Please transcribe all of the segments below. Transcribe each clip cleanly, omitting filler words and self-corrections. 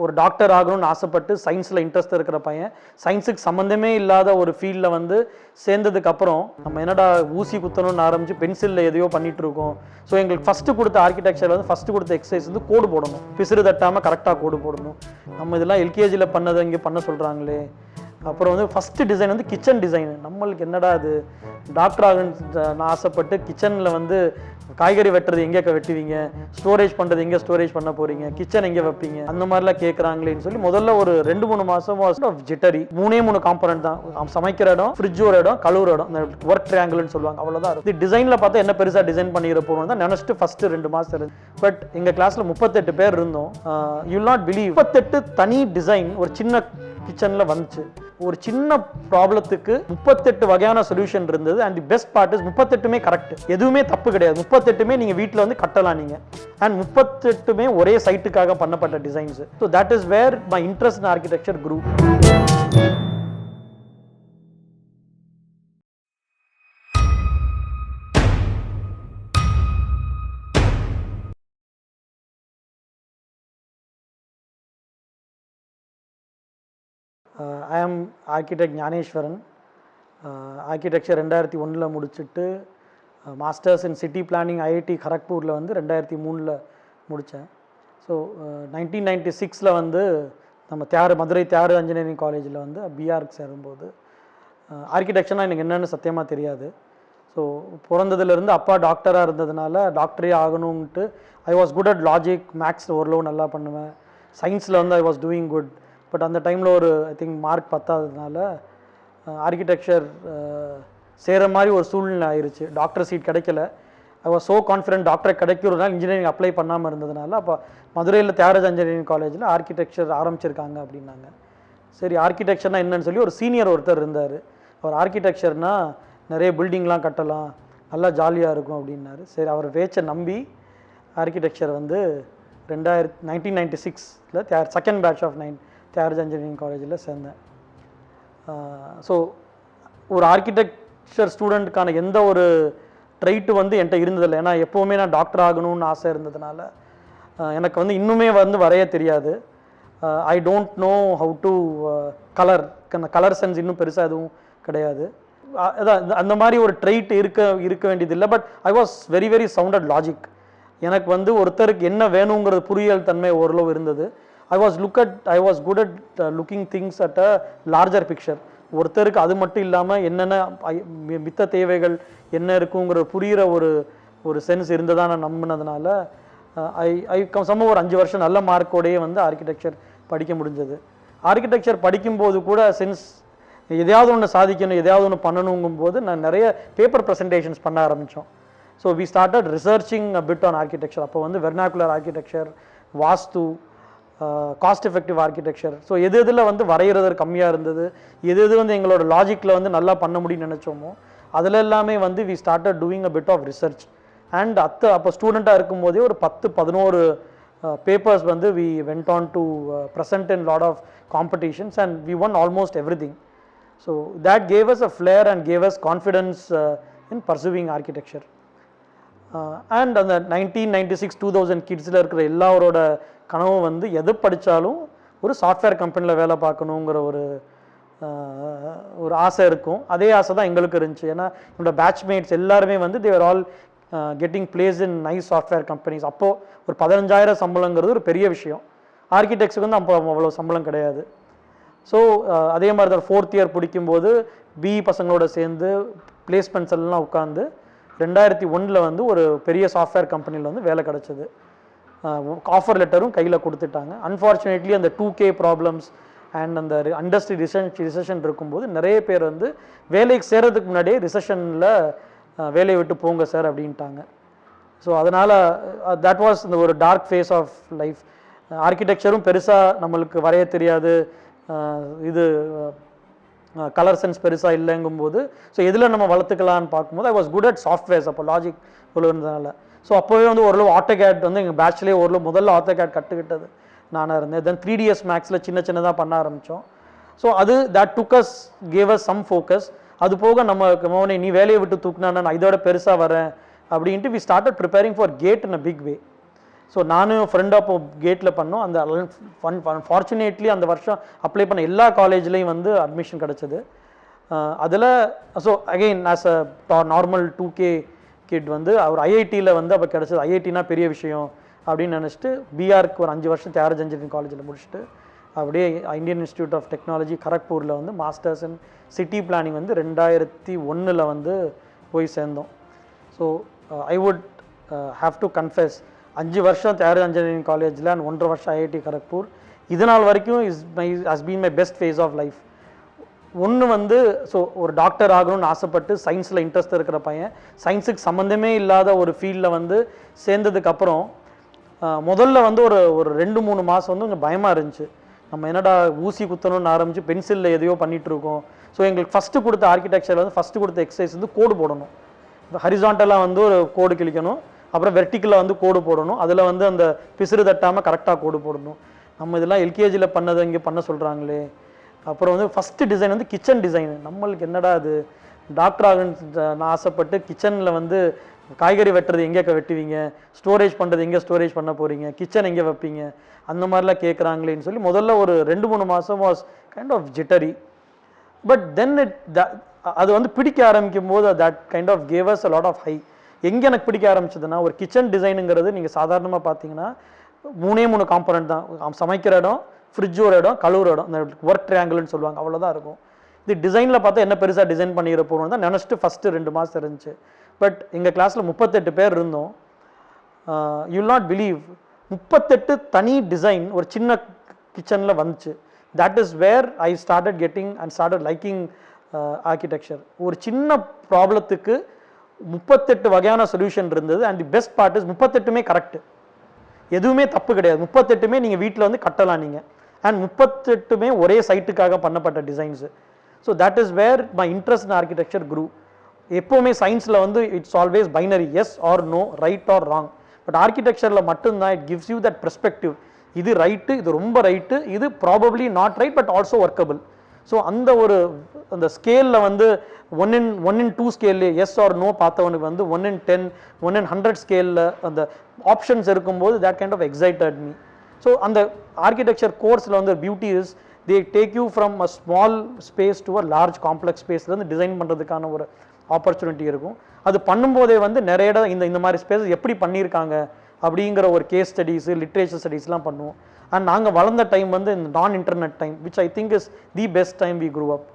ஒரு டாக்டர் ஆகணும்னு ஆசைப்பட்டு சயின்ஸில் இன்ட்ரெஸ்ட் இருக்கிற பையன் சயின்ஸுக்கு சம்மந்தமே இல்லாத ஒரு ஃபீல்டில் வந்து சேர்ந்ததுக்கப்புறம் நம்ம என்னடா ஊசி குத்தணும்னு ஆரம்பித்து பென்சிலில் எதையோ பண்ணிகிட்டு இருக்கோம். ஸோ எங்களுக்கு ஃபஸ்ட்டு கொடுத்த ஆர்கிடெக்சர் வந்து ஃபஸ்ட்டு கொடுத்த எக்ஸசைஸ் வந்து கோடு போடணும், பிசிறு தட்டாமல் கரெக்டாக கோடு போடணும். நம்ம இதெல்லாம் எல்கேஜியில் பண்ணதை இங்கே பண்ண சொல்கிறாங்களே. அப்புறம் வந்து ஃபஸ்ட்டு டிசைன் வந்து கிச்சன் டிசைன். நம்மளுக்கு என்னடா அது, டாக்டர் ஆகணும்னு ஆசைப்பட்டு கிச்சனில் வந்து காய்கறி வெட்டுறது எங்கே வெட்டுவீங்க, ஸ்டோரேஜ் பண்ணுறது எங்கே ஸ்டோரேஜ் பண்ண போகிறீங்க, கிச்சன் எங்கே வைப்பீங்க, அந்த மாதிரிலாம் கேட்குறாங்களேன்னு சொல்லி முதல்ல ஒரு 2-3 மாதம் ஜிட்டரி. 3 காம்பனன்ட் தான், சமைக்கிற இடம், ஃப்ரிட்ஜ் ஒரு இடம், கழுவுற இடம், இந்த ஒர்க் ட்ரையாங்கிள்னு சொல்லுவாங்க, அவ்வளோதான் இருக்குது. டிசைனில் பார்த்தா என்ன பெருசாக டிசைன் பண்ணிக்கிற போகிறோம் தான் நினச்சிட்டு ஃபஸ்ட்டு 2 மாதம் இருந்து. பட் எங்கள் கிளாஸில் 38 பேர் இருந்தோம். யூ வில் நாட் பிலீவ், 38 தனி டிசைன் ஒரு சின்ன கிச்சனில் வந்துச்சு. ஒரு சின்ன ப்ராப்ளத்துக்கு 38 வகையான சொல்யூஷன் இருந்தது. And the best part is 38மே கரெக்ட், எதுவுமே தப்பு கிடையாது. 38மே நீங்கள் வீட்டில் வந்து கட்டலாம் நீங்கள். அண்ட் 38மே ஒரே சைட்டுக்காக பண்ணப்பட்ட designs. So that is where my interest in architecture grew. I am architect Gnaneswaran. Architecture 2001 முடிச்சுட்டு masters in city planning IIT கரக்பூரில் வந்து 2003 முடித்தேன். ஸோ 1996 வந்து நம்ம மதுரை தியாகு இன்ஜினியரிங் காலேஜில் வந்து பிஆர்க்கு சேரும்போது ஆர்கிடெக்சர்னால் எனக்கு என்னென்னு சத்தியமாக தெரியாது. ஸோ பிறந்ததுலேருந்து அப்பா டாக்டராக இருந்ததுனால டாக்டரே ஆகணும்ன்ட்டு I was good at logic, maths ஓரளவு நல்லா பண்ணுவேன். சயின்ஸில் வந்து I was doing good. But அந்த டைமில் ஒரு ஐ திங்க் மார்க் பத்தாததுனால ஆர்கிடெக்சர் சேர மாதிரி ஒரு சூழ்நிலை ஆயிடுச்சு. டாக்டர் சீட் கிடைக்கல. I was so confident doctor கிடைக்கிறதுனால இன்ஜினியரிங் அப்ளை பண்ணாமல் இருந்ததுனால அப்போ மதுரையில் தியாகு இன்ஜினியரிங் காலேஜில் ஆர்கிடெக்சர் ஆரம்பிச்சிருக்காங்க அப்படின்னாங்க. சரி, ஆர்கிடெக்சர்னால் என்னன்னு சொல்லி ஒரு சீனியர் ஒருத்தர் இருந்தார். அவர் ஆர்கிடெக்சர்னால் நிறைய பில்டிங்லாம் கட்டலாம், நல்லா ஜாலியாக இருக்கும் அப்படின்னாரு. சரி, அவர் பேச்சை நம்பி ஆர்கிடெக்சர் வந்து 1996 second batch of Thiagu engineering காலேஜில் சேர்ந்தேன். ஸோ ஒரு ஆர்கிடெக்சர் ஸ்டூடெண்ட்டுக்கான எந்த ஒரு ட்ரைட்டு வந்து என்கிட்ட இருந்ததில்லை. ஏன்னா எப்போவுமே நான் டாக்டர் ஆகணும்னு ஆசை இருந்ததுனால எனக்கு வந்து இன்னுமே வந்து வரைய தெரியாது. I don't know how to colour sense இன்னும் பெருசாக எதுவும் கிடையாது. அதான் அந்த மாதிரி ஒரு ட்ரைட் இருக்க வேண்டியதில்லை. But I was very very sound at logic. எனக்கு வந்து ஒருத்தருக்கு என்ன வேணுங்கிறது புரியல் தன்மை ஓரளவு இருந்தது. I was good at looking things at a larger picture. ஒருத்தருக்கு அது மட்டும் இல்லாமல் என்னென்ன மித்த தேவைகள் என்ன இருக்குங்கிற புரிகிற ஒரு சென்ஸ் இருந்ததாக நான் நம்பினதுனால சம ஒரு 5 வருஷம் நல்ல மார்க்கோடையே வந்து ஆர்கிடெக்சர் படிக்க முடிஞ்சது. ஆர்கிடெக்சர் படிக்கும்போது கூட சென்ஸ் எதையாவது ஒன்று சாதிக்கணும், எதையாவது ஒன்று பண்ணணுங்கும் போது நான் நிறைய பேப்பர் ப்ரெசன்டேஷன்ஸ் பண்ண ஆரம்பித்தோம். So we started researching a bit on architecture. அப்போ வந்து vernacular architecture, vastu, cost effective architecture. So எதில் வந்து வரைகிறது கம்மியாக இருந்தது, எது வந்து எங்களோட லாஜிக்கில் வந்து நல்லா பண்ண முடியும்னு நினச்சோமோ அதில் எல்லாமே வந்து we started doing a bit of research. And அப்போ ஸ்டூடெண்ட்டாக இருக்கும்போதே ஒரு 10-11 பேப்பர்ஸ் வந்து we went on to present in lot of competitions and we won almost everything. So that gave us a flair and gave us confidence in pursuing architecture. And அந்த 1996-2000 கிட்ஸில் இருக்கிற எல்லாரோட கனவும் வந்து எது படித்தாலும் ஒரு சாஃப்ட்வேர் கம்பெனியில் வேலை பார்க்கணுங்கிற ஒரு ஆசை இருக்கும். அதே ஆசை தான் எங்களுக்கு இருந்துச்சு. ஏன்னா என்னோடய பேட்ச்மேட்ஸ் எல்லாருமே வந்து they're all getting place in nice software companies. அப்போது ஒரு 15,000 சம்பளங்கிறது ஒரு பெரிய விஷயம். ஆர்கிடெக்ட்ஸுக்கு வந்து அப்போ அவ்வளோ சம்பளம் கிடையாது. ஸோ அதே மாதிரி தான் 4th இயர் பிடிக்கும்போது பிஇ பசங்களோட சேர்ந்து பிளேஸ்மெண்ட்ஸ் எல்லாம் உட்காந்து 2001 வந்து ஒரு பெரிய சாஃப்ட்வேர் கம்பெனியில் வந்து வேலை கிடச்சிது. ஆஃபர் லெட்டரும் கையில் கொடுத்துட்டாங்க. அன்ஃபார்ச்சுனேட்லி அந்த 2K ப்ராப்ளம்ஸ் அண்ட் அந்த இண்டஸ்ட்ரி ரிசெஷன் இருக்கும்போது நிறைய பேர் வந்து வேலைக்கு சேர்கிறதுக்கு முன்னாடியே ரிசெஷனில் வேலையை விட்டு போங்க சார் அப்படின்ட்டாங்க. ஸோ அதனால் தட் வாஸ் இந்த ஒரு டார்க் ஃபேஸ் ஆஃப் லைஃப். ஆர்கிடெக்சரும் பெருசாக நம்மளுக்கு வரைய தெரியாது, இது கலர் சென்ஸ் பெருசாக இல்லைங்கும்போது ஸோ எதில் நம்ம வளர்த்துக்கலான்னு பார்க்கும்போது ஐ வாஸ் குட் அட் சாஃப்ட்வேர்ஸ். அப்போ லாஜிக் இருந்ததுனால ஸோ அப்போவே வந்து ஓரளவு ஆட்டோகேட் வந்து எங்கள் பேட்ச்லேயே ஓரளவு முதல்ல ஆட்டோகேட் கற்றுக்கிட்டது நானாக இருந்தேன். தென் 3DS மேக்ஸில் சின்னதாக பண்ண ஆரம்பித்தோம். ஸோ அது that took us gave us some focus. அது போக நம்ம நீ வேலையை விட்டு தூக்குனா நான் இதோட பெருசாக வரேன் அப்படின்ட்டு we started preparing for GATE in a big way. So நானும் ஃப்ரெண்ட் அப்போ கேட்டில் பண்ணோம். அந்த ஃபார்ச்சுனேட்லி அந்த வருஷம் அப்ளை பண்ண எல்லா காலேஜ்லேயும் வந்து அட்மிஷன் கிடச்சிது. அதில் so again as a normal 2K kid வந்து அவர் ஐஐடியில் வந்து அப்போ கிடச்சது. ஐஐடினா பெரிய விஷயம் அப்படின்னு நினச்சிட்டு பிஆருக்கு ஒரு 5 வருஷம் தியாகராஜ இன்ஜினியரிங் காலேஜில் முடிச்சுட்டு அப்படியே இந்தியன் இன்ஸ்டியூட் ஆஃப் டெக்னாலஜி கரக்பூரில் வந்து மாஸ்டர்ஸ் இன் சிட்டி பிளானிங் வந்து 2001 வந்து போய் சேர்ந்தோம். So I would have to confess 5 வருஷம் தியாகராஜ இன்ஜினியரிங் காலேஜில் அண்ட் 1.5 வருஷம் ஐஐடி கரக்பூர் இது நாள் வரைக்கும் has been my best phase of life. ஒன்று வந்து ஸோ ஒரு டாக்டர் ஆகணும்னு ஆசைப்பட்டு சயின்ஸில் இன்ட்ரெஸ்ட் இருக்கிற பையன் சயின்ஸுக்கு சம்மந்தமே இல்லாத ஒரு ஃபீல்டில் வந்து சேர்ந்ததுக்கப்புறம் முதல்ல வந்து ஒரு 2-3 மாதம் வந்து கொஞ்சம் பயமாக இருந்துச்சு. நம்ம என்னடா ஊசி குத்தணும்னு ஆரம்பித்து பென்சிலில் எதையோ பண்ணிகிட்ருக்கோம். ஸோ எங்களுக்கு ஃபஸ்ட்டு கொடுத்த ஆர்கிடெக்சரில் வந்து ஃபஸ்ட்டு கொடுத்த எக்ஸசைஸ் வந்து கோடு போடணும். இப்போ ஹரிசாண்டலாக வந்து ஒரு கோடு கிழிக்கணும், அப்புறம் வெர்டிக்கலாக வந்து கோடு போடணும், அதில் வந்து அந்த பிசுறு தட்டாமல் கரெக்டாக கோடு போடணும். நம்ம இதெல்லாம் எல்கேஜியில் பண்ணதை இங்கே பண்ண சொல்கிறாங்களே. அப்புறம் வந்து ஃபஸ்ட்டு டிசைன் வந்து கிச்சன் டிசைனு. நம்மளுக்கு என்னடா அது டாக்டர் ஆகணும்னு ஆசைப்பட்டு கிச்சனில் வந்து காய்கறி வெட்டுறது எங்கே வெட்டுவீங்க, ஸ்டோரேஜ் பண்ணுறது எங்கே ஸ்டோரேஜ் பண்ண போகிறீங்க, கிச்சன் எங்கே வைப்பீங்க, அந்த மாதிரிலாம் கேட்குறாங்களேன்னு சொல்லி முதல்ல ஒரு 2-3 மாதம் was kind of jittery. But then அது வந்து பிடிக்க ஆரம்பிக்கும் போது that kind of gave us a lot of high. எங்கே எனக்கு பிடிக்க ஆரம்பிச்சதுன்னா ஒரு கிச்சன் டிசைனுங்கிறது நீங்கள் சாதாரணமாக பார்த்தீங்கன்னா 3 காம்பனண்ட் தான். சமைக்கிற இடம், ஃப்ரிட்ஜ் ஒரு இடம், கழுவுற இடம், இந்த ஒர்க் ட்ரையாங்கிள்னு சொல்லுவாங்க, அவ்வளோதான் இருக்கும். இது டிசைனில் பார்த்தா என்ன பெருசாக டிசைன் பண்ணிக்கிற போகணும் தான் நினச்சிட்டு ஃபஸ்ட்டு 2 மாதம் இருந்துச்சு. பட் எங்கள் கிளாஸில் 38 பேர் இருந்தோம். யூ வில் நாட் பிலீவ் 38 தனி டிசைன் ஒரு சின்ன கிச்சனில் வந்துச்சு. That is where I started getting and started liking architecture. ஒரு சின்ன ப்ராப்ளத்துக்கு 38 வகையான சொல்யூஷன் இருந்தது. And the best part is 38மே கரெக்டு, எதுவுமே தப்பு கிடையாது. 38மே நீங்கள் வீட்டில் வந்து கட்டலாம் நீங்கள். அண்ட் 38மே ஒரே சைட்டுக்காக பண்ணப்பட்ட designs. So that is where my interest in architecture grew. எப்போவுமே சயின்ஸில் வந்து it's always binary, yes or no, right or wrong. But ஆர்கிடெக்சரில் மட்டும்தான் it gives you that perspective. இது ரைட்டு, இது ரொம்ப ரைட்டு, இது probably not right but also workable. So அந்த ஸ்கேலில் வந்து 1:2 ஸ்கேல்லே எஸ் ஆர் நோ பார்த்தவனுக்கு வந்து 1:10, 1:100 ஸ்கேலில் அந்த ஆப்ஷன்ஸ் இருக்கும்போது that kind of excited me. So அந்த ஆர்கிடெக்சர் கோர்ஸில் வந்து beauty is they take you from a small space to a large complex ஸ்பேஸ்லேருந்து டிசைன் பண்ணுறதுக்கான ஒரு ஆப்பர்ச்சுனிட்டி இருக்கும். அது பண்ணும்போதே வந்து நிறைய இடம் இந்த மாதிரி ஸ்பேஸ் எப்படி பண்ணியிருக்காங்க அப்படிங்கிற ஒரு கேஸ் ஸ்டடீஸு, லிட்ரேச்சர் ஸ்டடீஸ்லாம் பண்ணுவோம். அண்ட் நாங்கள் வளர்ந்த டைம் வந்து இந்த நான் internet time, which I think is the best time we grew up.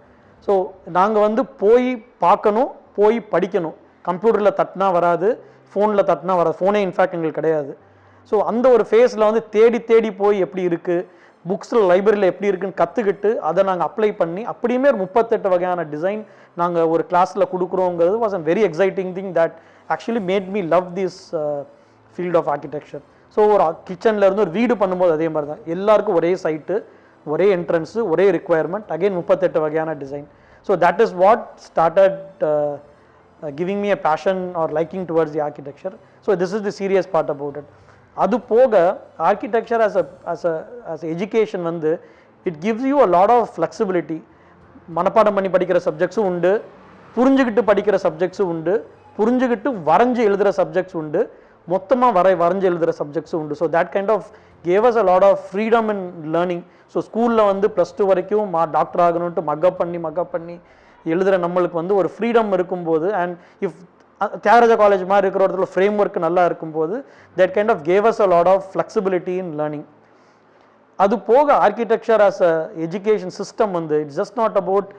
So நாங்கள் வந்து போய் பார்க்கணும், போய் படிக்கணும். கம்ப்யூட்டரில் தட்டினா வராது, ஃபோனில் தட்டினா வராது. ஃபோனே இன்ஃபேக்ட் எங்களுக்கு கிடையாது. ஸோ அந்த ஒரு ஃபேஸில் வந்து தேடி போய் எப்படி இருக்குது, புக்ஸில் லைப்ரரியில் எப்படி இருக்குன்னு கற்றுக்கிட்டு அதை நாங்கள் அப்ளை பண்ணி அப்படியுமே ஒரு 38 வகையான டிசைன் நாங்கள் ஒரு கிளாஸில் கொடுக்குறோங்கிறது was a very exciting thing that actually made me love this field of architecture. So ஒரு கிச்சனில் இருந்து ஒரு வீடு பண்ணும்போது அதே மாதிரி தான், எல்லாருக்கும் ஒரே சைட்டு, ஒரே என்ட்ரன்ஸு, ஒரே ரிக்குவயர்மெண்ட், அகெயின் 38 வகையான design. So that is what started giving me a passion or liking towards the architecture. So this is the serious part about it. அது போக ஆர்கிடெக்சர் as எஜுகேஷன் வந்து it gives you a lot of flexibility. மனப்பாடம் பண்ணி படிக்கிற சப்ஜெக்ட்ஸும் உண்டு, புரிஞ்சுக்கிட்டு படிக்கிற சப்ஜெக்ட்ஸும் உண்டு, புரிஞ்சுக்கிட்டு வரைஞ்சி எழுதுகிற சப்ஜெக்ட்ஸ் உண்டு, மொத்தமாக வரைஞ்சி எழுதுகிற சப்ஜெக்ட்ஸும் உண்டு. So that kind of gave us a lot of freedom in learning. So ஸ்கூலில் வந்து +2 வரைக்கும் டாக்டர் ஆகணுன்ட்டு மக்கப் பண்ணி எழுதுகிற நம்மளுக்கு வந்து ஒரு ஃப்ரீடம் இருக்கும்போது, அண்ட் இஃப் தியாகராஜா காலேஜ் மாதிரி இருக்கிற இடத்துல ஃப்ரேம் ஒர்க் நல்லா இருக்கும்போது that kind of gave us a lot of flexibility in learning. அது போக architecture as a education system வந்து it's just not about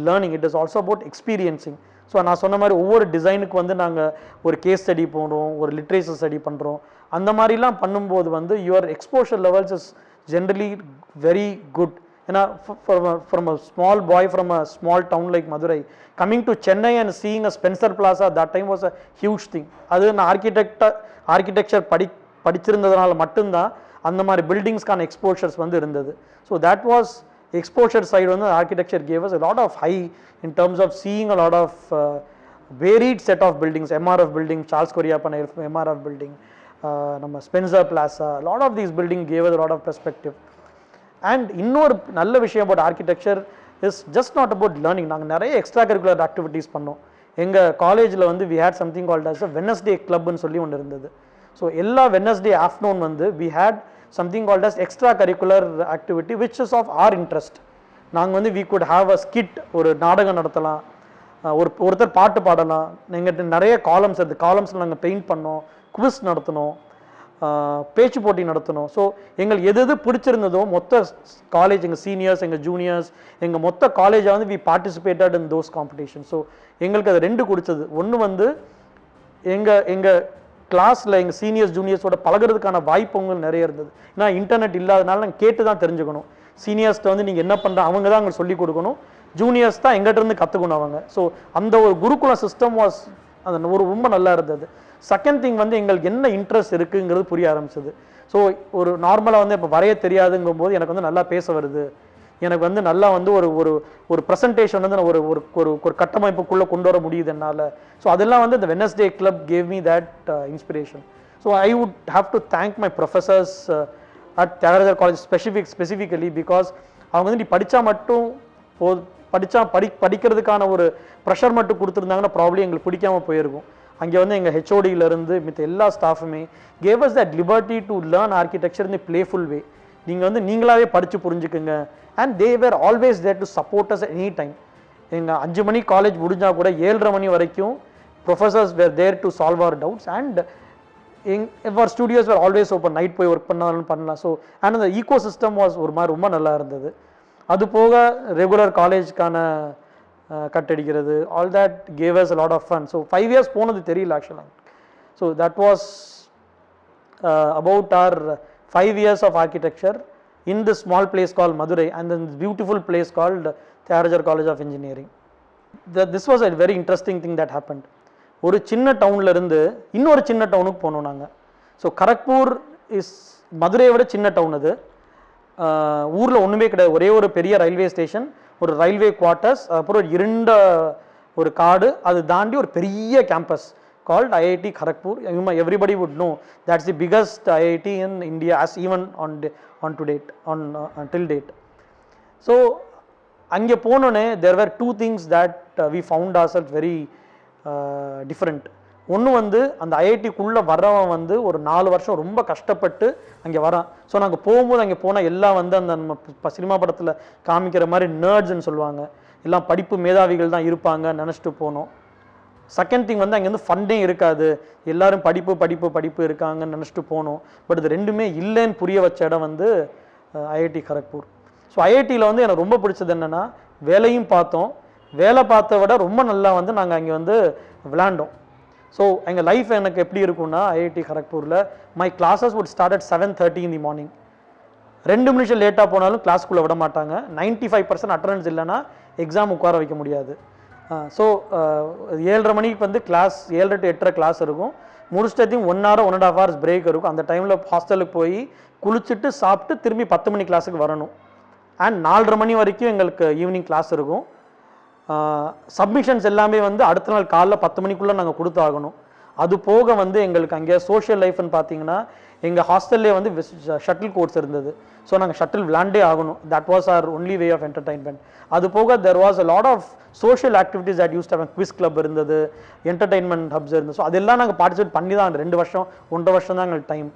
learning, it is also about experiencing. So நான் சொன்ன மாதிரி ஒவ்வொரு டிசைனுக்கு வந்து நாங்கள் ஒரு கேஸ் ஸ்டடி போடுறோம், ஒரு லிட்ரேச்சர் ஸ்டடி பண்ணுறோம். அந்த மாதிரிலாம் பண்ணும்போது வந்து your exposure levels is generally very good. ஏன்னா from a small boy from a small town like Madurai coming to Chennai and seeing a Spencer Plaza that time was a huge thing. அது நான் architecture படிச்சிருந்ததுனால மட்டும்தான் அந்த மாதிரி பில்டிங்ஸ்க்கான exposures வந்து இருந்தது. So that was exposure side வந்து architecture gave us a lot of high in terms of seeing a lot of varied set of buildings, MRF building, Charles Correa பண்ண MRF building, நம்ம Spencer plaza, lot of these building gave us a lot of perspective. And இன்னொரு நல்ல விஷயம் about architecture is just not about learning. நாங்கள் நிறைய extra curricular activities பண்ணோம். எங்கள் காலேஜில் வந்து we had something called as a Wednesday கிளப்னு சொல்லி ஒன்று இருந்தது. ஸோ எல்லா வெட்னஸ்டே ஆஃப்டர்நூன் வந்து we had something called as extra curricular activity which is of our interest. நாங்கள் வந்து we could have a skit, ஒரு நாடகம் நடத்தலாம், ஒருத்தர் பாட்டு பாடலாம், எங்கிட்ட நிறைய காலம்ஸ் இருக்குது, காலம்ஸில் நாங்கள் பெயிண்ட் பண்ணோம், குவிஸ் நடத்தினோம், பேச்சு போட்டி நடத்தணும். ஸோ எங்களுக்கு எது எது பிடிச்சிருந்ததோ மொத்த காலேஜ், எங்கள் சீனியர்ஸ், எங்கள் ஜூனியர்ஸ், எங்கள் மொத்த காலேஜை வந்து we participated in those competition. So எங்களுக்கு அது ரெண்டு கொடுத்தது. ஒன்று வந்து எங்கள் கிளாஸில் எங்கள் சீனியர்ஸ் ஜூனியர்ஸோட பழகிறதுக்கான வாய்ப்புகள் நிறைய இருந்தது. ஏன்னா இன்டர்நெட் இல்லாதனால நாங்கள் கேட்டு தான் தெரிஞ்சுக்கணும். சீனியர்ஸ்ட்டு வந்து நீங்கள் என்ன பண்ணுற அவங்க தான் எங்களுக்கு சொல்லிக் கொடுக்கணும், ஜூனியர்ஸ் தான் எங்கிட்ட இருந்து கற்றுக்கணும் அவங்க. ஸோ அந்த ஒரு குருகுல சிஸ்டம் வாஸ் அது ஒரு ரொம்ப நல்லா இருந்தது. செகண்ட் திங் வந்து எங்களுக்கு என்ன இன்ட்ரெஸ்ட் இருக்குங்கிறது புரிய ஆரம்பிச்சது. ஸோ ஒரு நார்மலாக வந்து இப்போ வரைய தெரியாதுங்கும் போது எனக்கு வந்து நல்லா பேச வருது, எனக்கு வந்து நல்லா வந்து ஒரு ஒரு ஒரு ப்ரெசன்டேஷன் வந்து ஒரு ஒரு ஒரு கட்டமைப்புக்குள்ளே கொண்டு வர முடியுது என்னால். ஸோ அதெல்லாம் வந்து இந்த Wednesday club gave me that inspiration. So I would have to thank my professors at Thiagarajar college specifically because அவங்க வந்து நீ படித்தா மட்டும் படிக்கிறதுக்கான ஒரு ப்ரெஷர் மட்டும் கொடுத்துருந்தாங்கன்னா ப்ராப்ளம் எங்களுக்கு பிடிக்காமல் போயிருக்கும். அங்கே வந்து எங்கள் ஹெச்ஓடியிலேருந்து மித்த எல்லா ஸ்டாஃபுமே gave us that liberty to learn architecture in playful way. நீங்கள் வந்து நீங்களாவே படித்து புரிஞ்சுக்குங்க. And they were always there to support us any time. எங்கள் 5 மணி காலேஜ் முடிஞ்சால் கூட 7:30 மணி வரைக்கும் professors were there to solve our doubts. And our studios were always open, night போய் ஒர்க் பண்ணாலும் பண்ணலாம். ஸோ அண்ட் அந்த ஈகோ சிஸ்டம் வாஸ் ஒரு மாதிரி ரொம்ப நல்லா இருந்தது. அது போக ரெகுலர் காலேஜ்க்கான கட்டடிக்கிறது, all that gave us a lot of fun. So 5 years போனது தெரியல ஆக்சுவலாக. So that was about our 5 years of architecture in this small place called Madurai and then this beautiful place called Tyagarajar College of Engineering. This was a very interesting thing that happened. ஒரு சின்ன டவுன்ல இருந்து இன்னொரு சின்ன டவுனுக்கு போனோம் நாங்கள். So Kharagpur is மதுரையை விட சின்ன டவுன். அது ஊரில் ஒன்றுமே கிடையாது, ஒரே ஒரு பெரிய ரயில்வே ஸ்டேஷன், ஒரு ரயில்வே குவார்ட்டர்ஸ், அப்புறம் இருண்ட ஒரு காடு, அது தாண்டி ஒரு பெரிய campus called IIT Kharagpur. Everybody would know that's the biggest IIT in India as even till date. So அங்கே போனோன்னே there were two things that we found ourselves very different. ஒன்று வந்து அந்த ஐஐடிக்குள்ளே வர்றவன் வந்து ஒரு 4 வருஷம் ரொம்ப கஷ்டப்பட்டு அங்கே வரான். ஸோ நாங்கள் போகும்போது அங்கே போனால் எல்லாம் வந்து அந்த நம்ம சினிமா படத்தில் காமிக்கிற மாதிரி நர்ட்ஸ்ன்னு சொல்லுவாங்க, எல்லாம் படிப்பு மேதாவிகள் தான் இருப்பாங்க நினச்சிட்டு போனோம். செகண்ட் திங் வந்து அங்கே வந்து ஃபண்டே இருக்காது, எல்லாரும் படிப்பு இருக்காங்கன்னு நினச்சிட்டு போனோம். பட் இது ரெண்டுமே இல்லைன்னு புரிய வச்ச இடம் வந்து ஐஐடி கரக்பூர். ஸோ ஐஐடியில் வந்து எனக்கு ரொம்ப பிடிச்சது என்னென்னா வேலையும் பார்த்தோம், வேலை பார்த்த விட ரொம்ப நல்லா வந்து நாங்கள் அங்கே வந்து விளையாண்டோம். ஸோ எங்கள் லைஃப் எனக்கு எப்படி இருக்குன்னா ஐஐடி கரக்பூரில் my classes would start at 7:30 in the morning. 2 நிமிஷம் லேட்டாக போனாலும் கிளாஸ்க்குள்ளே விட மாட்டாங்க. 95% அட்டண்டன்ஸ் இல்லைன்னா எக்ஸாம் உட்கார வைக்க முடியாது. ஸோ 7:30 மணிக்கு வந்து கிளாஸ், 7 to 8:30 கிளாஸ் இருக்கும். முடிச்சிட்டதையும் 1 hour 1.5 hours பிரேக் இருக்கும். அந்த டைமில் ஹாஸ்டலுக்கு போய் குளிச்சுட்டு சாப்பிட்டு திரும்பி 10 மணி கிளாஸுக்கு வரணும். அண்ட் 4:30 மணி வரைக்கும் எங்களுக்கு ஈவினிங் கிளாஸ் இருக்கும். சப்மிஷன்ஸ் எல்லாமே வந்து அடுத்த நாள் காலைல 10 மணிக்குள்ளே நாங்கள் கொடுத்தாகணும். அது போக வந்து எங்களுக்கு அங்கே சோஷியல் லைஃப்னு பார்த்தீங்கன்னா எங்கள் ஹாஸ்டல்லே வந்து ஷட்டில் கோர்ட்ஸ் இருந்தது. ஸோ நாங்கள் ஷட்டில் விளாண்டே ஆகணும். That was our only way of entertainment. அது போக there was a lot of social activities that used to have. Quiz club இருந்தது, என்டர்டெயின்மெண்ட் ஹப்ஸ் இருந்தது. ஸோ அதெல்லாம் நாங்கள் பார்ட்டிசிபேட் பண்ணி தான் 2 வருஷம் 1.5 வருஷம் தான் எங்களுக்கு டைம்.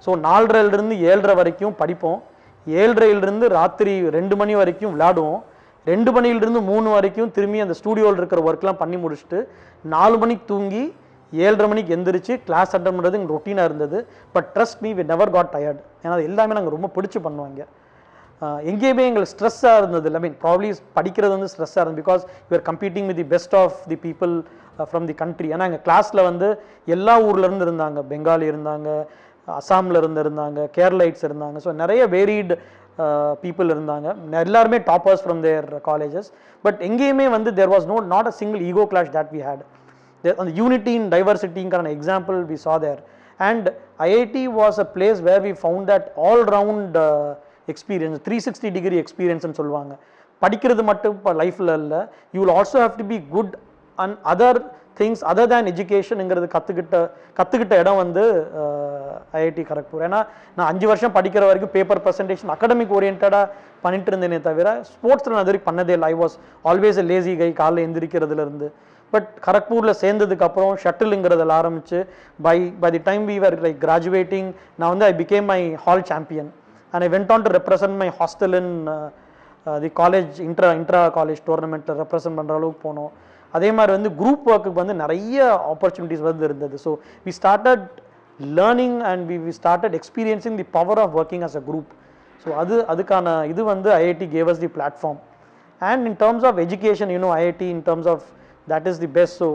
ஸோ 4:30 7:30 வரைக்கும் படிப்போம், 7:30 ராத்திரி 2 மணி வரைக்கும் விளையாடுவோம், 2 மணிலிருந்து 3 வரைக்கும் திரும்பி அந்த ஸ்டூடியோவில் இருக்கிற ஒர்க்லாம் பண்ணி முடிச்சுட்டு 4 மணிக்கு தூங்கி 7:30 மணிக்கு எந்திரிச்சு கிளாஸ் அட்டன் பண்ணுறது எங்களுக்கு ரொட்டீனாக இருந்தது. But trust me we never got tired. ஏன்னா அது எல்லாமே நாங்கள் ரொம்ப பிடிச்சி பண்ணுவாங்க. எங்கேயுமே எங்களுக்கு ஸ்ட்ரெஸ்ஸாக இருந்தது இல்லை. ப்ராப்ளி படிக்கிறது வந்து ஸ்ட்ரெஸ்ஸாக இருந்தது because you are competing with the best of the people from the country. ஏன்னா எங்கள் கிளாஸில் வந்து எல்லா ஊர்லேருந்து இருந்தாங்க, பெங்காலி இருந்தாங்க, அசாமில் இருந்தாங்க, கேரளைட்ஸ் இருந்தாங்க. ஸோ நிறைய வேரிட் பீப்புள் இருந்தாங்க. எல்லாருமே toppers from their colleges. But எங்கேயுமே வந்து there was not a single ego clash that we had. அந்த யூனிட்டி இன் டைவர்சிட்டிங்கான example we saw there. And IIT was a place where we found that all round experience, 360-degree experience ன்னு சொல்லுவாங்க. படிக்கிறது மட்டும் இப்போ லைஃப்பில் இல்லை, you will also have to be good and other things other than எஜுகேஷனுங்கிறது கற்றுக்கிட்ட இடம் வந்து ஐஐடி கரக்பூர். ஏன்னா நான் 5 வருஷம் படிக்கிற வரைக்கும் பேப்பர் ப்ரெசன்டேஷன் அகடமிக் ஓரியன்டாக பண்ணிட்டு இருந்தேனே தவிர ஸ்போர்ட்ஸில் நான் இது வரைக்கும் பண்ணதே இல்லை. I was always a lazy guy. காலைல எந்திரிக்கிறதுலேருந்து பட் கரக்பூரில் சேர்ந்ததுக்கப்புறம் ஷட்டிலுங்கிறதில் ஆரம்பித்து by the time we were like graduating நான் வந்து I became my hall champion and I went on to represent my hostel in the college intra college டோர்னமெண்ட்டில் represent பண்ணுற அளவுக்கு போனோம். அதே மாதிரி வந்து குரூப் ஒர்க்குக்கு வந்து நிறைய ஆப்பர்ச்சுனிட்டிஸ் வந்து இருந்தது. So we started learning and we started experiencing the power of working as a group. So அதுக்கான இது வந்து IIT gave us the platform. And in terms of education IIT in terms of that is the best. So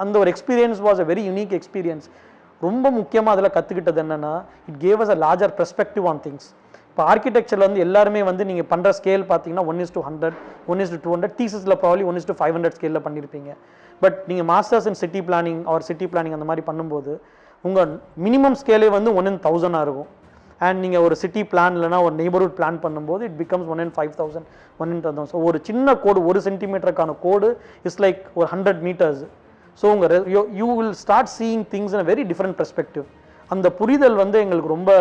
அந்த ஒரு experience was a very unique experience. ரொம்ப முக்கியமாக அதில் கற்றுக்கிட்டது என்னென்னா it gave us a larger perspective on things. இப்போ ஆர்கிடெக்சரில் வந்து எல்லாருமே வந்து நீங்கள் பண்ணுற ஸ்கேல் பார்த்தீங்கன்னா 1:100, 1:200, தீசிஸில் ப்ராப்ளி 1:500 ஸ்கேலில் பண்ணியிருப்பீங்க. பட் நீங்கள் masters in city planning or city planning அந்த மாதிரி பண்ணும்போது உங்கள் மினிமம் ஸ்கேலே வந்து 1:1000 இருக்கும். அண்ட் நீங்கள் ஒரு சிட்டி பிளான் இல்லைனா ஒரு நெய்பர்ஹுட் பிளான் பண்ணும்போது இட் பிகம்ஸ் 1:5000, 1:1000. ஸோ ஒரு சின்ன கோடு 1 சென்டிமீட்டருக்கான கோடு இஸ் லைக் ஒரு 100 மீட்டர்ஸ். ஸோ உங்கள் you will start seeing things in a very different perspective. அந்த புரிதல் வந்து எங்களுக்கு ரொம்ப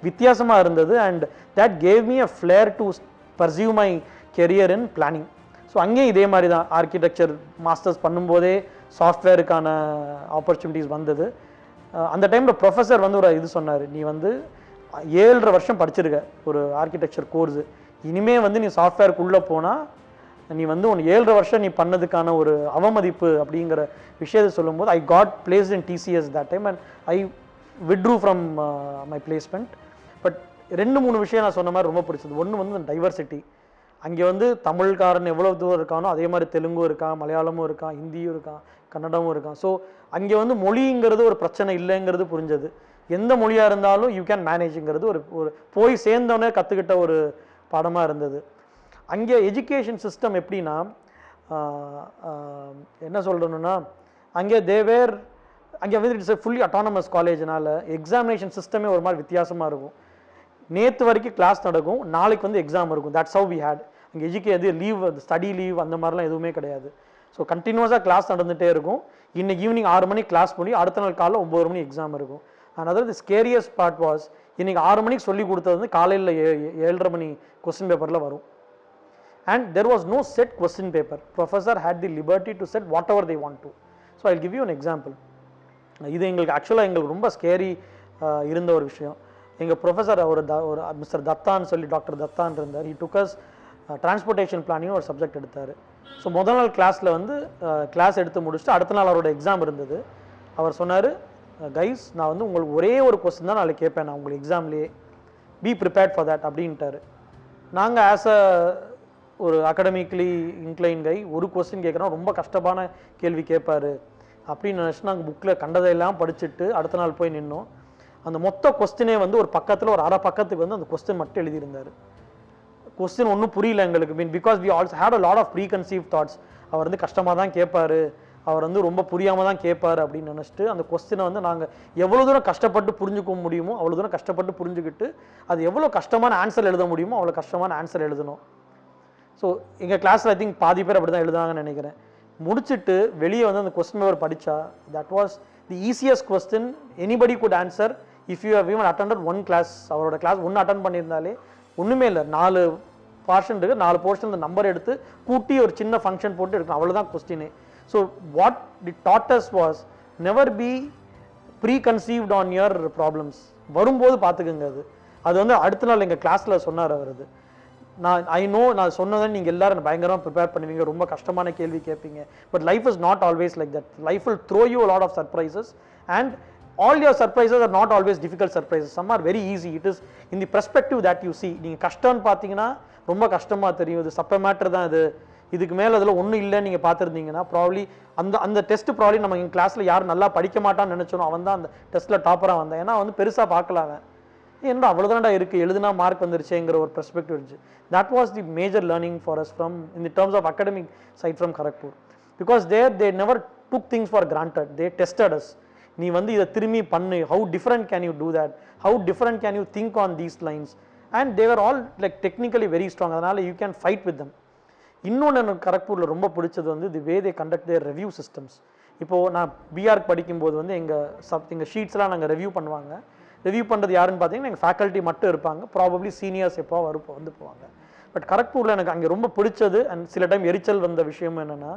வித்தியாசமாக இருந்தது. And that gave me a flair to pursue my career in planning. So அங்கேயும் இதே மாதிரி தான் ஆர்கிடெக்சர் மாஸ்டர்ஸ் பண்ணும்போதே சாஃப்ட்வேருக்கான ஆப்பர்ச்சுனிட்டிஸ் வந்தது. அந்த டைமில் ப்ரொஃபஸர் வந்து ஒரு இது சொன்னார், நீ வந்து 7.5 வருஷம் படிச்சிருக்க ஒரு ஆர்கிடெக்சர் கோர்ஸு, இனிமே வந்து நீ சாஃப்ட்வேருக்குள்ளே போனால் நீ வந்து 7.5 வருஷம் நீ பண்ணதுக்கான ஒரு அவமதிப்பு அப்படிங்கிற விஷயத்தை சொல்லும்போது I got placed in TCS that time and I withdrew from my placement. But 2-3 விஷயம் நான் சொன்ன மாதிரி ரொம்ப பிடிச்சது. ஒன்று வந்து டைவர்சிட்டி. அங்கே வந்து தமிழ்காரன் எவ்வளோ தூரம் இருக்கானோ அதே மாதிரி தெலுங்கும் இருக்கான், மலையாளமும் இருக்கான், ஹிந்தியும் இருக்கான், கன்னடமும் இருக்கான். ஸோ அங்கே வந்து மொழிங்கிறது ஒரு பிரச்சனை இல்லைங்கிறது புரிஞ்சது. எந்த மொழியாக இருந்தாலும் யூ கேன் மேனேஜுங்கிறது ஒரு போய் சேர்ந்தோன்னே கற்றுக்கிட்ட ஒரு பாடமாக இருந்தது. அங்கே எஜுகேஷன் சிஸ்டம் எப்படின்னா என்ன சொல்கிறேன்னா அங்கே அங்கே வந்து இட்ஸ் ஃபுல்லி அட்டானமஸ் காலேஜ்னால எக்ஸாமினேஷன் சிஸ்டமே ஒரு மாதிரி வித்தியாசமாக இருக்கும். நேற்று வரைக்கும் கிளாஸ் நடக்கும், நாளைக்கு வந்து எக்ஸாம் இருக்கும். That's how we had. அங்கே லீவ் ஸ்டடி லீவ் அந்த மாதிரிலாம் எதுவுமே கிடையாது. ஸோ கண்டினியூஸாக கிளாஸ் நடந்துகிட்டே இருக்கும். இன்னைக்கு ஈவினிங் 6 மணிக்கு கிளாஸ் பண்ணி அடுத்த நாள் காலைல 9 மணி எக்ஸாம் இருக்கும். அதாவது தி ஸ்கேரியஸ் பார்ட் வாஸ் இன்னைக்கு 6 மணிக்கு சொல்லி கொடுத்தது வந்து காலையில் 7:30 மணி கொஸ்டின் பேப்பரில் வரும். And there was no set question paper. Professor had the liberty to set whatever they want to. So I give you an example. இது எங்களுக்கு ரொம்ப ஸ்கேரி இருந்த ஒரு விஷயம். எங்கள் ப்ரொஃபஸர் ஒரு மிஸ்டர் தத்தான்னு சொல்லி டாக்டர் தத்தான் இருந்தார். He took as transportation planning ஒரு சப்ஜெக்ட் எடுத்தார். ஸோ முதல் நாள் கிளாஸில் வந்து கிளாஸ் எடுத்து முடிச்சுட்டு அடுத்த நாள் அவரோட எக்ஸாம் இருந்தது. அவர் சொன்னார், கைஸ் நான் வந்து உங்களுக்கு ஒரே ஒரு கொஸ்டின் தான் நாளைக்கு கேட்பேன், நான் உங்களுக்கு எக்ஸாம்லேயே பி ப்ரிப்பேர்ட் ஃபார் தேட் அப்படின்ட்டார். நாங்கள் ஆஸ் அ ஒரு அகடமிக்லி இன்க்ளைன் கை ஒரு கொஸ்டின் கேட்குறோம், ரொம்ப கஷ்டமான கேள்வி கேட்பார் அப்படின்னு நினச்சி நாங்கள் புக்கில் கண்டதையெல்லாம் படிச்சுட்டு அடுத்த நாள் போய் நின்னோம். அந்த மொத்த கொஸ்டினே வந்து ஒரு பக்கத்தில் ஒரு அரை பக்கத்துக்கு வந்து அந்த கொஸ்டின் மட்டும் எழுதியிருந்தார். கொஸ்டின் ஒன்றும் புரியல எங்களுக்கு. Because we also had a lot of preconceive thoughts. அவர் வந்து கஷ்டமாக தான் கேட்பார், அவர் வந்து ரொம்ப புரியாமல் தான் கேட்பார் அப்படின்னு நினச்சிட்டு அந்த கொஸ்டினை வந்து நாங்கள் எவ்வளோ தூரம் கஷ்டப்பட்டு புரிஞ்சுக்க முடியுமோ அவ்வளோ தூரம் கஷ்டப்பட்டு புரிஞ்சுக்கிட்டு அது எவ்வளோ கஷ்டமான ஆன்சர் எழுத முடியுமோ அவ்வளோ கஷ்டமான ஆன்சர் எழுதணும். ஸோ எங்கள் கிளாஸில் ஐ திங்க் பாதி பேர் அப்படி தான் எழுதுனாங்கன்னு நினைக்கிறேன். முடிச்சுட்டு வெளியே வந்து அந்த கொஸ்டின் பேப்பர் படித்தா that was the easiest question anybody could answer if you have even attended one class. அவரோட கிளாஸ் ஒன்று அட்டன் பண்ணியிருந்தாலே ஒன்றுமே இல்லை, 4 போர்ஷன் இருக்குது, 4 போர்ஷன் இந்த நம்பர் எடுத்து கூட்டி ஒரு சின்ன ஃபங்க்ஷன் போட்டு எடுக்கணும், அவ்வளோதான் கொஸ்டினே. So what the thoughts was never be preconceived on your problems. வரும்போது பார்த்துக்குங்க. அது வந்து அடுத்த நாள் எங்கள் கிளாஸில் சொன்னார் அவர். நான் சொன்னதை நீங்கள் எல்லாரும் பயங்கரமாக ப்ரிப்பேர் பண்ணுவீங்க, ரொம்ப கஷ்டமான கேள்வி கேட்பீங்க. But life is not always like that. Life will throw you a lot of surprises and all your surprises are not always difficult surprises. Some are very easy. It is in the perspective that you see. நீங்கள் கஷ்டம்னு பார்த்தீங்கன்னா ரொம்ப கஷ்டமாக தெரியும், இது சப்ப matter தான், இதுக்கு மேலே அதில் ஒன்றும் இல்லைன்னு நீங்கள் பார்த்துருந்தீங்கன்னா ப்ராப்ளி அந்த டெஸ்ட் ப்ராப்ளி நம்ம எங்கள் கிளாஸில் யார் நல்லா படிக்க மாட்டான்னு நினச்சோம் அவன் தான் அந்த டெஸ்ட்டில் டாப்பராக வந்தான். ஏன்னா வந்து பெருசாக பார்க்கலாம், என்னடா அவ்வளோதான்டா இருக்குது, எழுதுனா மார்க் வந்துருச்சேங்கிற ஒரு பெர்ஸ்பெக்டிவ் இருந்துச்சு. That was the major learning for us from in the terms of academic side from Kharagpur. Because they never took things for granted, they tested us. நீ வந்து இதை திரும்பி பண்ணு, how different can you do that, how different can you think on these lines. And they were all like technically very strong. அதனால் you can fight with them. இன்னொன்று எனக்கு கரக்பூரில் ரொம்ப பிடிச்சது வந்து the way they conduct their review systems. இப்போது நான் பிஆர்க்கு படிக்கும்போது வந்து எங்கள் ஷீட்ஸ்லாம் நாங்கள் ரிவ்யூ பண்ணுவாங்க. ரிவ்யூ பண்ணுறது யாருன்னு பார்த்தீங்கன்னா எங்கள் ஃபேக்கல்ட்டி மட்டும் இருப்பாங்க, ப்ராபப்ளி சீனியர்ஸ் எப்போ வந்து போவாங்க. பட் கரக்பூரில் எனக்கு அங்கே ரொம்ப பிடிச்சது அண்ட் சில டைம் எரிச்சல் வந்த விஷயம் என்னென்னா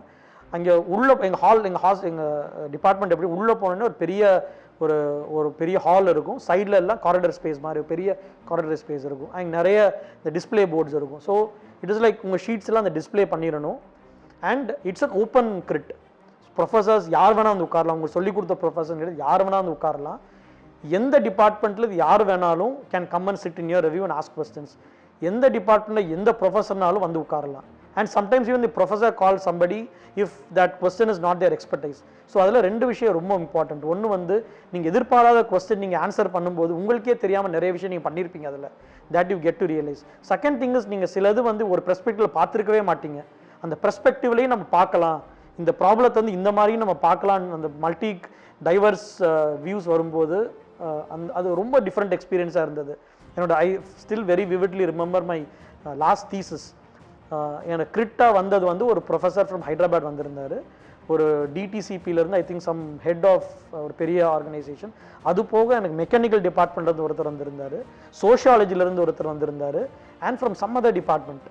அங்கே உள்ள எங்கள் டிபார்ட்மெண்ட் எப்படி உள்ளே போனோன்னே ஒரு பெரிய ஹால் இருக்கும், சைடில் எல்லாம் காரிடர் ஸ்பேஸ் மாதிரி பெரிய காரிடர் ஸ்பேஸ் இருக்கும், அங்கே நிறைய இந்த டிஸ்பிளே போர்ட்ஸ் இருக்கும். ஸோ இட் இஸ் லைக் உங்கள் ஷீட்ஸ் எல்லாம் அந்த டிஸ்பிளே பண்ணிடணும். And it's an open grid. Professors யார் வேணால் வந்து உட்காரலாம், உங்களுக்கு சொல்லிக் கொடுத்த ப்ரொஃபஸர் யார் வேணால் வந்து உட்காரலாம். எந்த டிபார்ட்மெண்ட்டில் இது யார் வேணாலும் can come and sit in your review and ask questions. எந்த டிபார்ட்மெண்ட்டில் எந்த ப்ரொஃபஸர்னாலும் வந்து உட்காரலாம். And sometimes even the professor call somebody if that question is not their expertise. So அதில் 2 விஷயம் ரொம்ப இம்பார்ட்டன்ட். ஒன்று வந்து நீங்கள் எதிர்பாராத கொஸ்டின் நீங்கள் ஆன்சர் பண்ணும்போது உங்களுக்கே தெரியாமல் நிறைய விஷயம் நீங்கள் பண்ணியிருப்பீங்க அதில், that you get to realise. Second thing is நீங்கள் சிலது வந்து ஒரு பெர்ஸ்பெக்டிவில் பார்த்துருக்கவே மாட்டீங்க, அந்த பெர்ஸ்பெக்டிவ்லேயும் நம்ம பார்க்கலாம், இந்த ப்ராப்ளத்தை வந்து இந்த மாதிரியும் நம்ம பார்க்கலாம். அந்த மல்டி டைவர்ஸ் வியூஸ் வரும்போது அது ரொம்ப டிஃப்ரெண்ட் எக்ஸ்பீரியன்ஸாக இருந்தது. என்னோட I still very விவிட்லி remember my last thesis. எனக்கு கிரிட்டாக வந்தது வந்து ஒரு ப்ரொஃபஸர் ஃப்ரம் ஹைதராபாத் வந்திருந்தார். ஒரு டிடிசிபியிலேருந்து I think some head of ஒரு பெரிய ஆர்கனைசேஷன். அது போக எனக்கு மெக்கானிக்கல் டிபார்ட்மெண்ட்லேருந்து ஒருத்தர் வந்திருந்தார், சோஷியாலஜிலேருந்து ஒருத்தர் வந்திருந்தார், and from some other department.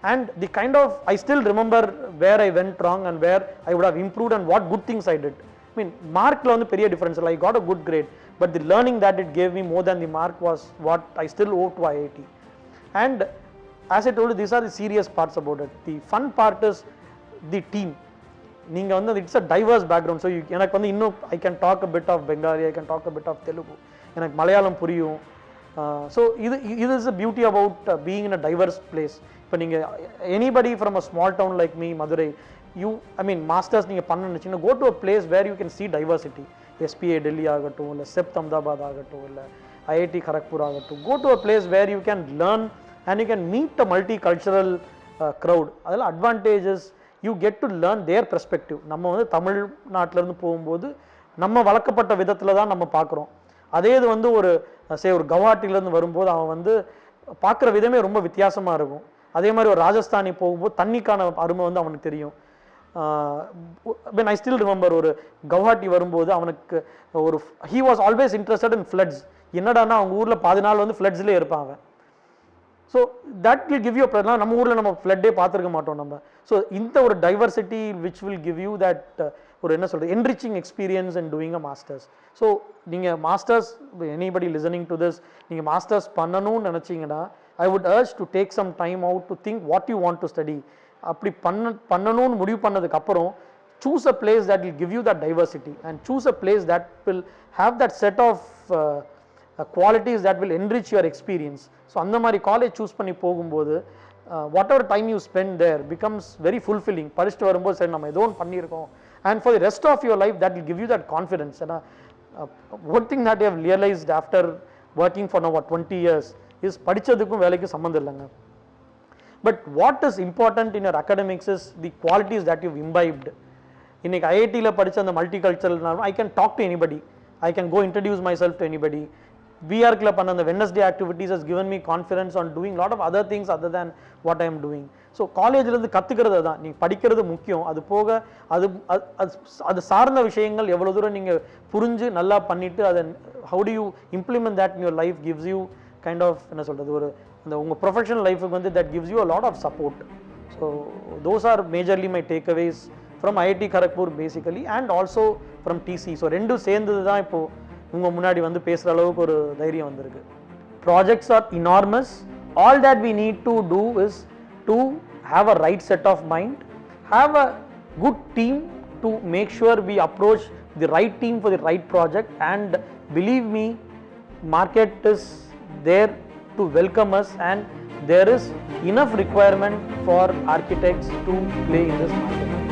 And the kind of, I still remember where I went wrong and where I would have improved and what good things I did. I mean, markla vandu periya difference. I got a good grade, but the learning that it gave me more than the mark was what I still owe to IIT. And as I told you, these are the serious parts about it. The fun part is the team. Neenga vandu it's a diverse background. So enak vandu inno I can talk a bit of Bengali, I can talk a bit of Telugu, enak Malayalam puriyum. So this is the beauty about being in a diverse place. இப்போ நீங்கள் anybody from a small town like me Madurai, masters நீங்கள் பண்ணணுச்சுன்னா go to a place where you can see diversity. SPA Delhi ஆகட்டும், இல்லை CEPT Ahmedabad ஆகட்டும், இல்லை IIT Kharagpur ஆகட்டும், go to a place where you can learn and you can meet a multi cultural crowd. அதில் advantages you get to learn their perspective. நம்ம வந்து தமிழ்நாட்டிலேருந்து போகும்போது நம்ம வளர்க்கப்பட்ட விதத்தில் தான் நம்ம பார்க்குறோம். அதே இது வந்து ஒரு கவுஹாட்டிலேருந்து வரும்போது அவன் வந்து பார்க்குற விதமே ரொம்ப வித்தியாசமாக இருக்கும். அதே மாதிரி ஒரு ராஜஸ்தானி போகும்போது தண்ணிக்கான அருமை வந்து அவனுக்கு தெரியும். ஐ ஸ்டில் ரிமெம்பர் ஒரு கவுஹாட்டி வரும்போது அவனுக்கு he was always interested in floods. என்னடானா அவங்க ஊரில் 10 நாள் வந்து ஃப்ளட்ஸ்லேயே இருப்பான் அவன். So that will give you, நம்ம ஊரில் நம்ம ஃப்ளட்டே பார்த்துருக்க மாட்டோம் நம்ம. ஸோ இந்த ஒரு diversity which will give you that ஒரு என்ன சொல்கிறது enriching experience and doing a masters. So நீங்கள் masters, anybody listening to this, நீங்கள் மாஸ்டர்ஸ் பண்ணணும்னு நினச்சிங்கன்னா I would urge to take some time out to think what you want to study. அப்படி பண்ணணும்னு முடிவு பண்ணதுக்கு அப்புறம் choose a place that will give you that diversity and choose a place that will have that set of qualities that will enrich your experience. So அந்த மாதிரி college choose பண்ணி போகும்போது whatever time you spend there becomes very fulfilling. படிச்சுட்டு வரும்போது சரி நம்ம ஏதோ ஒன்று பண்ணியிருக்கோம், and for the rest of your life that will give you that confidence. ஏன்னா one thing that I have realized after working for now 20 years is படிச்சதுக்கும் வேலைக்கும் சம்மந்தம் இல்லைங்க. But what is important in your academics is the qualities that you imbibed. இன்னைக்கு ஐஐடியில் படித்த அந்த multi கல்ச்சரல்னாலும் I can talk to anybody, I can go introduce myself to anybody. பிஆர்கில் பண்ண அந்த Wednesday activities has given me confidence on doing lot of other things other than what I am doing. So காலேஜ்லேருந்து கற்றுக்கிறது தான், நீங்கள் படிக்கிறது முக்கியம். அது போக அது சார்ந்த விஷயங்கள் எவ்வளோ தூரம் நீங்கள் புரிஞ்சு நல்லா பண்ணிவிட்டு அதை how do you implement that in your life gives you kind of என்ன சொல்கிறது ஒரு அந்த உங்கள் ப்ரொஃபஷனல் லைஃபுக்கு வந்து that gives you a lot of support. So those are majorly my takeaways from IIT Kharagpur basically and also from TC. So ரெண்டும் சேர்ந்தது தான் இப்போது உங்கள் முன்னாடி வந்து பேசுகிற அளவுக்கு ஒரு தைரியம் வந்திருக்கு. Projects are enormous. All that we need to do is to have a right set of mind, have a good team to make sure we approach the right team for the right project. And believe me, market is there to welcome us and there is enough requirement for architects to play in this market.